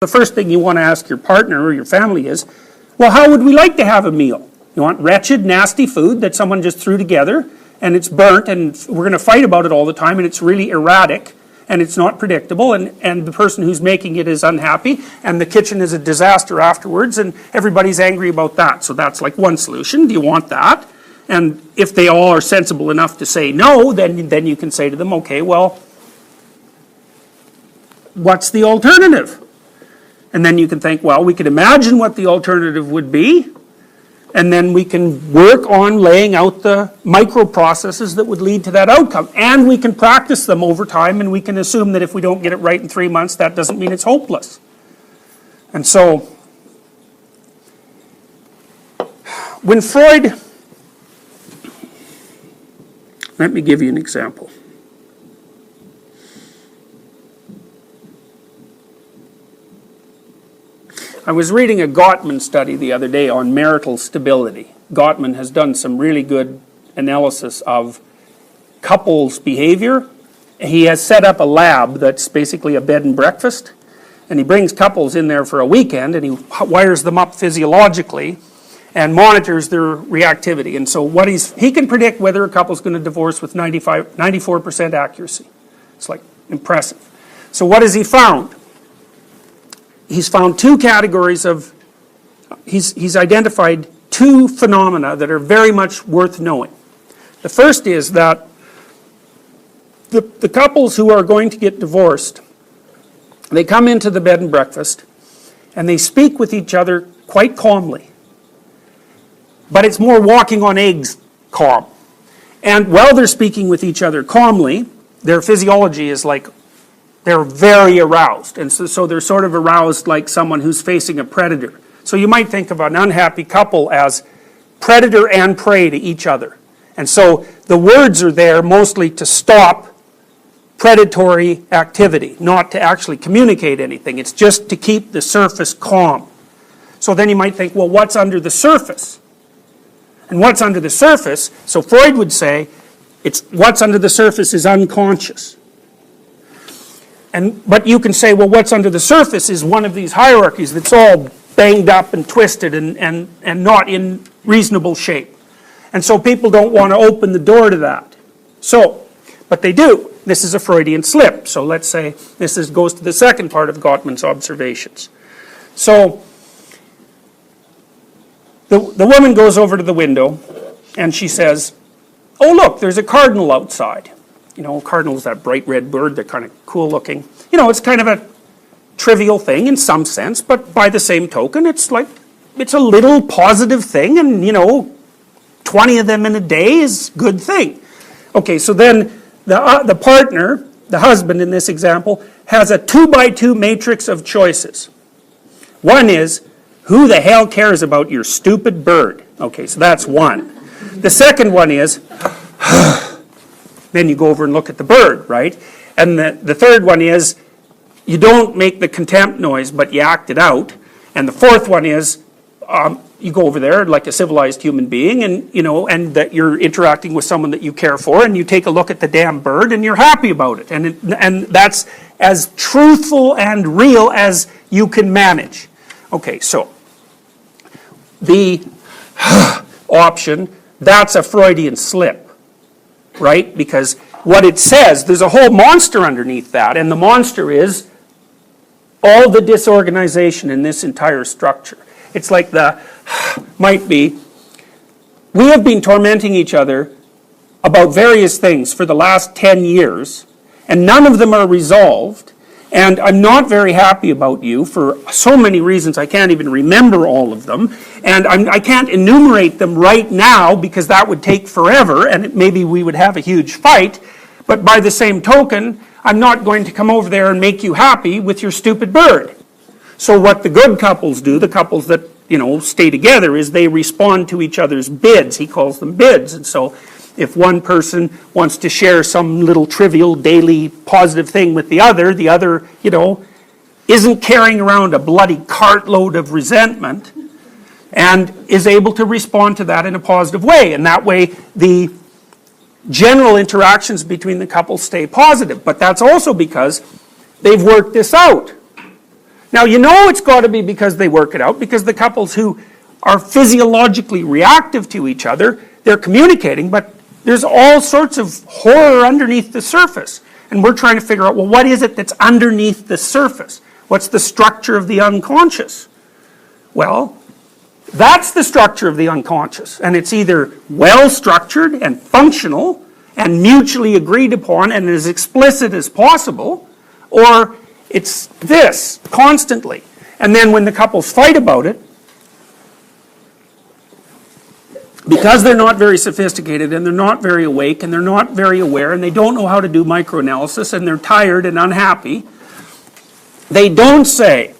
The first thing you want to ask your partner or your family is, well, how would we like to have a meal? You want wretched, nasty food that someone just threw together and it's burnt and we're going to fight about it all the time and it's really erratic and it's not predictable and the person who's making it is unhappy and the kitchen is a disaster afterwards and everybody's angry about that. So that's like one solution. Do you want that? And if they all are sensible enough to say no, then you can say to them, okay, well, what's the alternative? And then you can think, well, we could imagine what the alternative would be, and then we can work on laying out the microprocesses that would lead to that outcome. And we can practice them over time, and we can assume that if we don't get it right in 3 months, that doesn't mean it's hopeless. And so, when Freud, let me give you an example. I was reading a Gottman study the other day on marital stability. Gottman has done some really good analysis of couples' behavior. He has set up a lab that's basically a bed and breakfast, and he brings couples in there for a weekend, and he wires them up physiologically and monitors their reactivity. And so he can predict whether a couple's going to divorce with 94% accuracy. It's like impressive. So what has he found? He's found two categories of, he's identified two phenomena that are very much worth knowing. The first is that the couples who are going to get divorced, they come into the bed and breakfast and they speak with each other quite calmly. But it's more walking on eggs calm. And while they're speaking with each other calmly, their physiology is like, they're very aroused, and so they're sort of aroused like someone who's facing a predator. So you might think of an unhappy couple as predator and prey to each other. And so the words are there mostly to stop predatory activity, not to actually communicate anything. It's just to keep the surface calm. So then you might think, well, what's under the surface? And what's under the surface, so Freud would say, what's under the surface is unconscious. But you can say, well, what's under the surface is one of these hierarchies that's all banged up and twisted and not in reasonable shape. And so people don't want to open the door to that. But they do. This is a Freudian slip. So let's say this goes to the second part of Gottman's observations. So the woman goes over to the window and she says, oh, look, there's a cardinal outside. You know, cardinal's that bright red bird, they're kind of cool looking. You know, it's kind of a trivial thing in some sense, but by the same token, it's a little positive thing, and, you know, 20 of them in a day is a good thing. Okay, so then the partner, the husband in this example, has a 2x2 matrix of choices. One is, who the hell cares about your stupid bird? Okay, so that's one. The second one is, then you go over and look at the bird, right? And the third one is, you don't make the contempt noise, but you act it out. And the fourth one is, you go over there like a civilized human being, and you know, and that you're interacting with someone that you care for, and you take a look at the damn bird, and you're happy about it. And that's as truthful and real as you can manage. Okay, so the option, that's a Freudian slip. Right? Because what it says, there's a whole monster underneath that, and the monster is all the disorganization in this entire structure. It's like might be, we have been tormenting each other about various things for the last 10 years, and none of them are resolved, and I'm not very happy about you for so many reasons I can't even remember all of them, and I can't enumerate them right now because that would take forever and maybe we would have a huge fight, but by the same token, I'm not going to come over there and make you happy with your stupid bird. So what the good couples do, the couples that, you know, stay together, is they respond to each other's bids. He calls them bids. And so if one person wants to share some little trivial daily positive thing with the other, you know, isn't carrying around a bloody cartload of resentment and is able to respond to that in a positive way. And that way the general interactions between the couple stay positive. But that's also because they've worked this out. Now, you know it's got to be because they work it out, because the couples who are physiologically reactive to each other, they're communicating, but there's all sorts of horror underneath the surface. And we're trying to figure out, well, what is it that's underneath the surface? What's the structure of the unconscious? Well, that's the structure of the unconscious. And it's either well-structured and functional and mutually agreed upon and as explicit as possible, or it's this, constantly. And then when the couples fight about it, because they're not very sophisticated and they're not very awake and they're not very aware and they don't know how to do microanalysis and they're tired and unhappy, they don't say,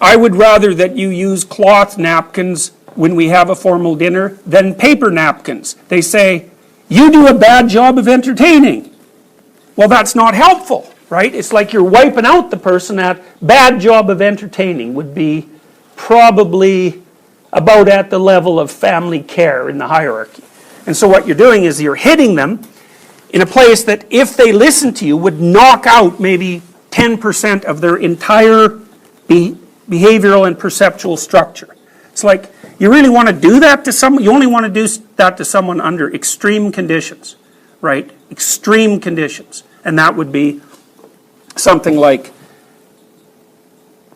I would rather that you use cloth napkins when we have a formal dinner than paper napkins. They say, you do a bad job of entertaining. Well, that's not helpful, right? It's like you're wiping out the person. That bad job of entertaining would be probably about at the level of family care in the hierarchy. And so what you're doing is you're hitting them in a place that if they listen to you would knock out maybe 10% of their entire behavioral and perceptual structure. It's like you really want to do that to someone, you only want to do that to someone under extreme conditions, right? Extreme conditions. And that would be something like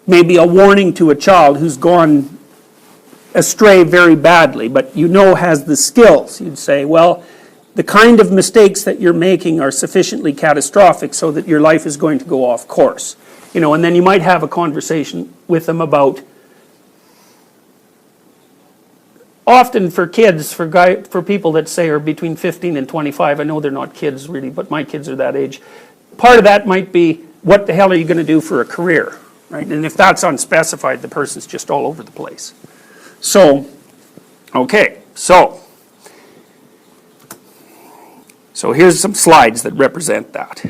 maybe a warning to a child who's gone astray very badly, but you know has the skills. You'd say, well, the kind of mistakes that you're making are sufficiently catastrophic so that your life is going to go off course. You know, and then you might have a conversation with them about, often for kids, for people that say are between 15 and 25, I know they're not kids really, but my kids are that age. Part of that might be, what the hell are you going to do for a career, right? And if that's unspecified, the person's just all over the place. So, okay, so here's some slides that represent that.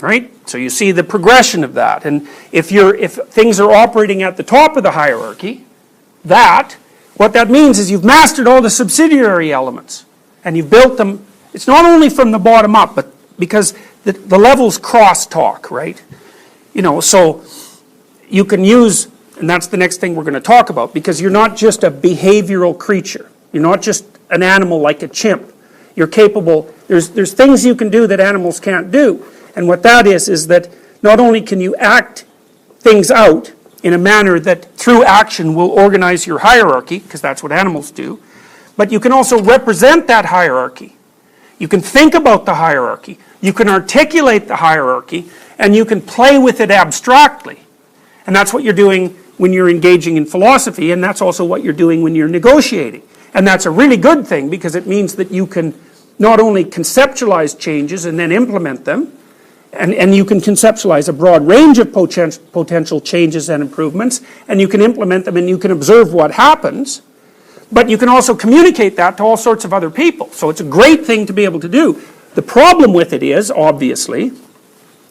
Right? So you see the progression of that. And if things are operating at the top of the hierarchy, what that means is you've mastered all the subsidiary elements. And you've built them, it's not only from the bottom up, but because the levels cross-talk, right? You know, so you can use, and that's the next thing we're going to talk about, because you're not just a behavioral creature. You're not just an animal like a chimp. You're capable, there's things you can do that animals can't do. And what that is that not only can you act things out in a manner that through action will organize your hierarchy, because that's what animals do, but you can also represent that hierarchy. You can think about the hierarchy, you can articulate the hierarchy, and you can play with it abstractly. And that's what you're doing when you're engaging in philosophy, and that's also what you're doing when you're negotiating. And that's a really good thing, because it means that you can not only conceptualize changes and then implement them, and you can conceptualize a broad range of potential changes and improvements, and you can implement them and you can observe what happens, but you can also communicate that to all sorts of other people. So it's a great thing to be able to do. The problem with it is, obviously,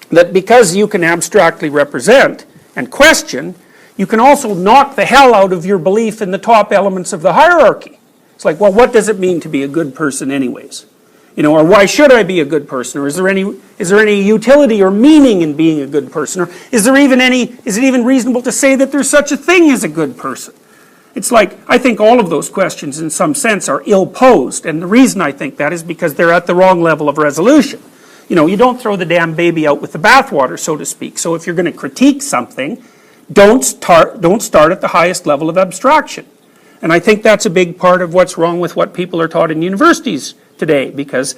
that because you can abstractly represent and question, you can also knock the hell out of your belief in the top elements of the hierarchy. It's like, well, what does it mean to be a good person anyways? You know, or why should I be a good person? Or is there any utility or meaning in being a good person? Or is it even reasonable to say that there's such a thing as a good person? It's like, I think all of those questions in some sense are ill-posed. And the reason I think that is because they're at the wrong level of resolution. You know, you don't throw the damn baby out with the bathwater, so to speak. So if you're going to critique something, don't start at the highest level of abstraction. And I think that's a big part of what's wrong with what people are taught in universities today, because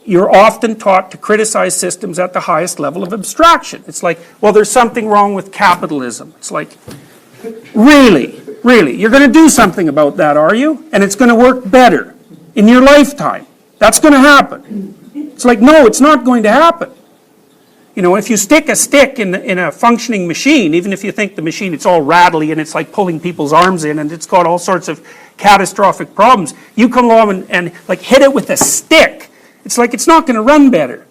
you're often taught to criticize systems at the highest level of abstraction. It's like, well, there's something wrong with capitalism. It's like, really? You're going to do something about that, are you? And it's going to work better in your lifetime. That's going to happen. It's like, no, it's not going to happen. You know, if you stick a stick in a functioning machine, even if you think the machine, it's all rattly and it's like pulling people's arms in and it's got all sorts of catastrophic problems, you come along and like hit it with a stick. It's like it's not going to run better.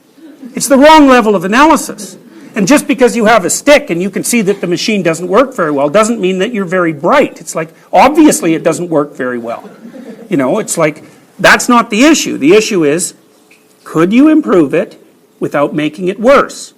It's the wrong level of analysis. And just because you have a stick and you can see that the machine doesn't work very well doesn't mean that you're very bright. It's like, obviously it doesn't work very well. You know, it's like, that's not the issue. The issue is, could you improve it without making it worse?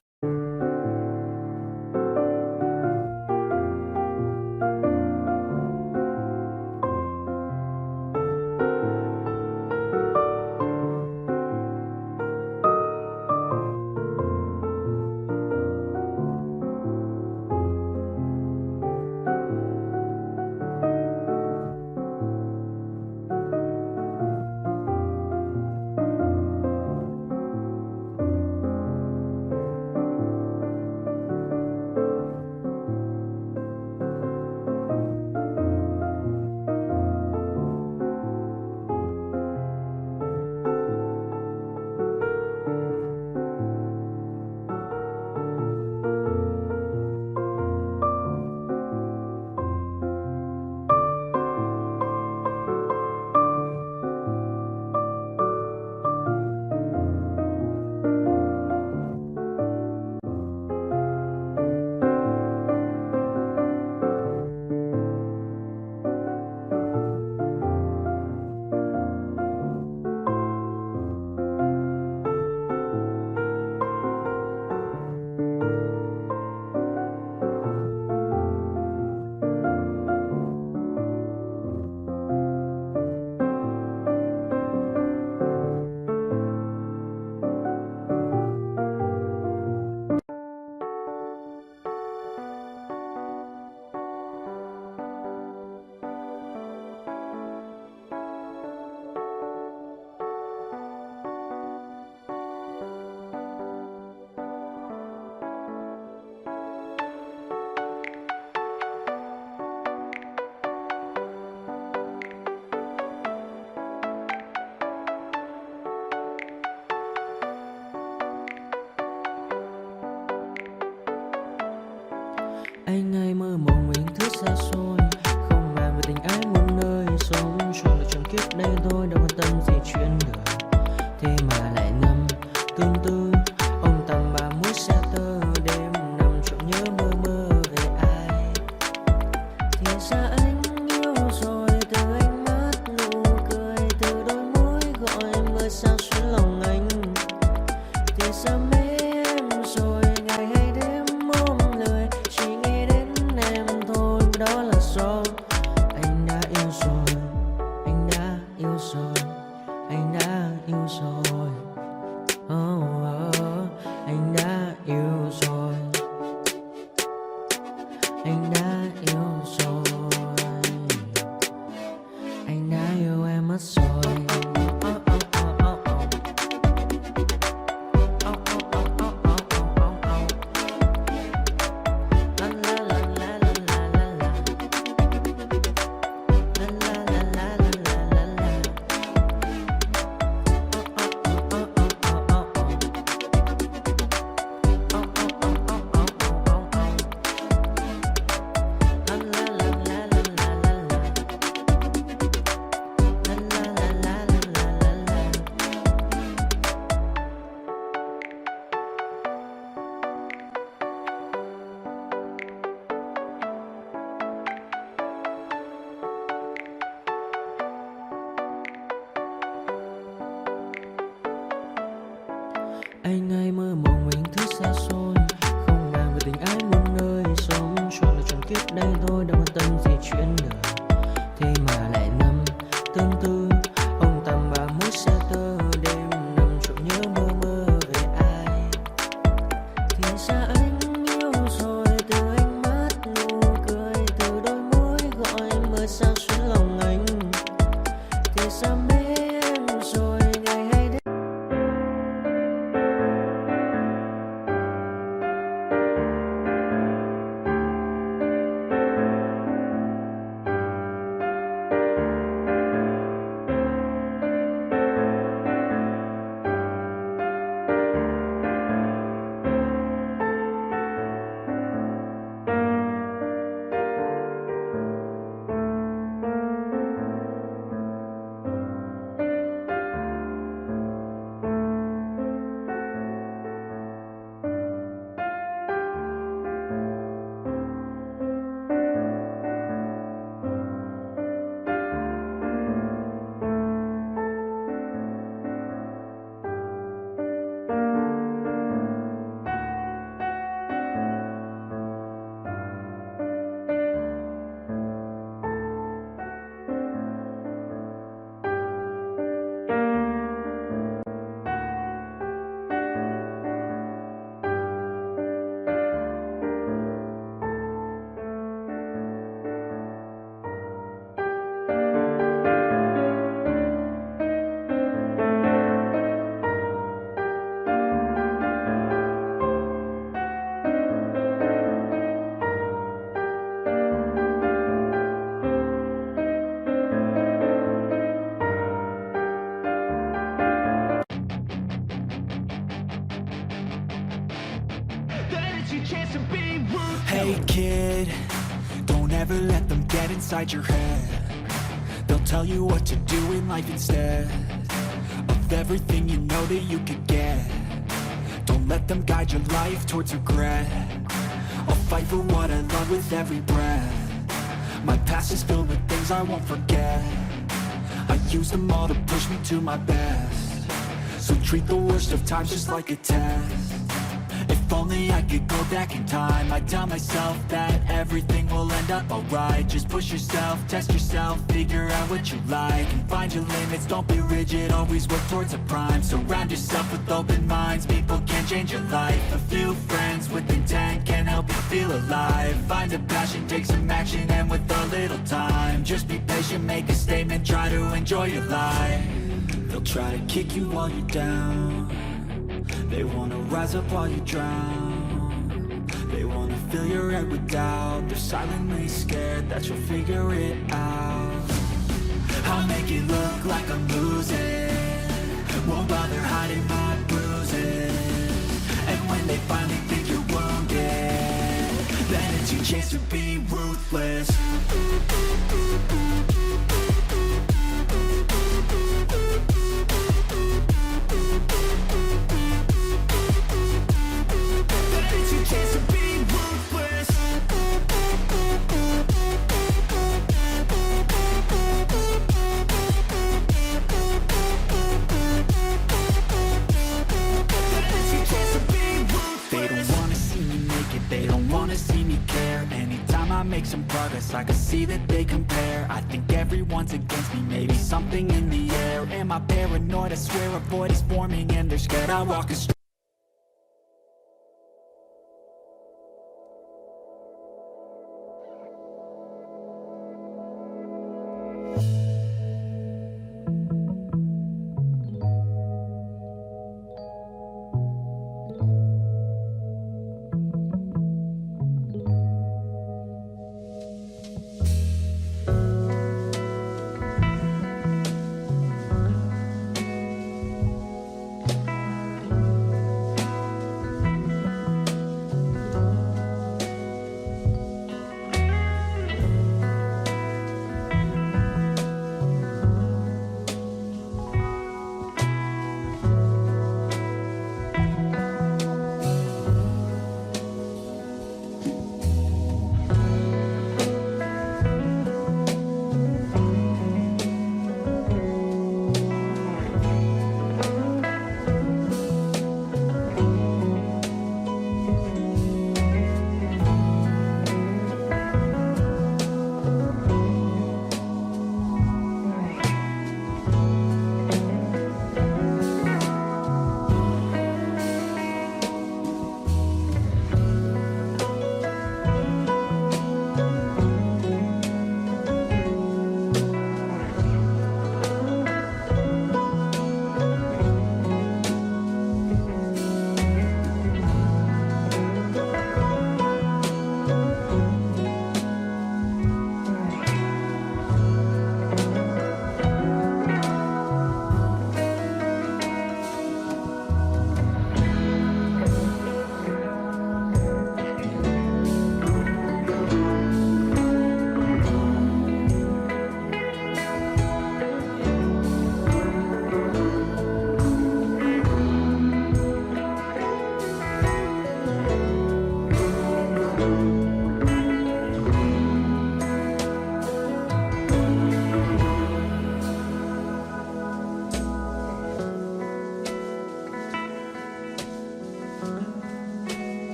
Anh ai mơ mộng mình thứ xa xôi, không màng về tình ái muôn nơi, sống cho là trọn kiếp đây thôi, đâu quan tâm gì chuyện đời. Thế mà lại ngâm tương tư, ông tầm bà mũi xe tơ, đêm nằm trộm nhớ mơ mơ về ai. Thì ra anh yêu rồi, từ ánh mắt nụ cười, từ đôi môi gọi mưa sao xuyến lòng anh. Thì ra mê em rồi, ngày hay đêm ôm lời, chỉ nghĩ đến em thôi, đó là do anh đã yêu rồi, anh đã yêu rồi, anh đã yêu rồi. Anh đã yêu rồi, anh đã yêu rồi, anh đã yêu em mất rồi. Anh ai mơ mộng mình thứ xa xôi, không màng về tình ái muôn nơi, sống cho là trọn kiếp đây thôi, đâu quan tâm gì chuyện đời. Thế mà lại nằm tương tư, ông tầm bà mũi xe tơ, đêm nằm trộm nhớ mơ mơ về ai. Thì ra anh yêu rồi, từ ánh mắt nụ cười, từ đôi môi gọi mưa sao xuyến lòng anh. Thì ra mê em rồi, ngày hay đêm. chance to be ruthless. Hey kid, don't ever let them get inside your head. They'll tell you what to do in life instead of everything you know that you could get. Don't let them guide your life towards regret. I'll fight for what I love with every breath. My past is filled with things I won't forget. I use them all to push me to my best. So treat the worst of times just like a test. If only I could go back in time, I'd tell myself that everything will end up alright. Just push yourself, test yourself, figure out what you like, and find your limits, don't be rigid, always work towards a prime. Surround yourself with open minds, people can change your life. A few friends with intent can help you feel alive. Find a passion, take some action, and with a little time, just be patient, make a statement, try to enjoy your life. They'll try to kick you while you're down. They wanna rise up while you drown. They wanna fill your head with doubt. They're silently scared that you'll figure it out. I'll make it look like I'm losing, won't bother hiding my bruises. And when they finally think you're wounded, then it's your chance to be ruthless. Make some progress, I can see that they compare. I think everyone's against me, maybe something in the air. Am I paranoid? I swear a void is forming and they're scared I walk astray.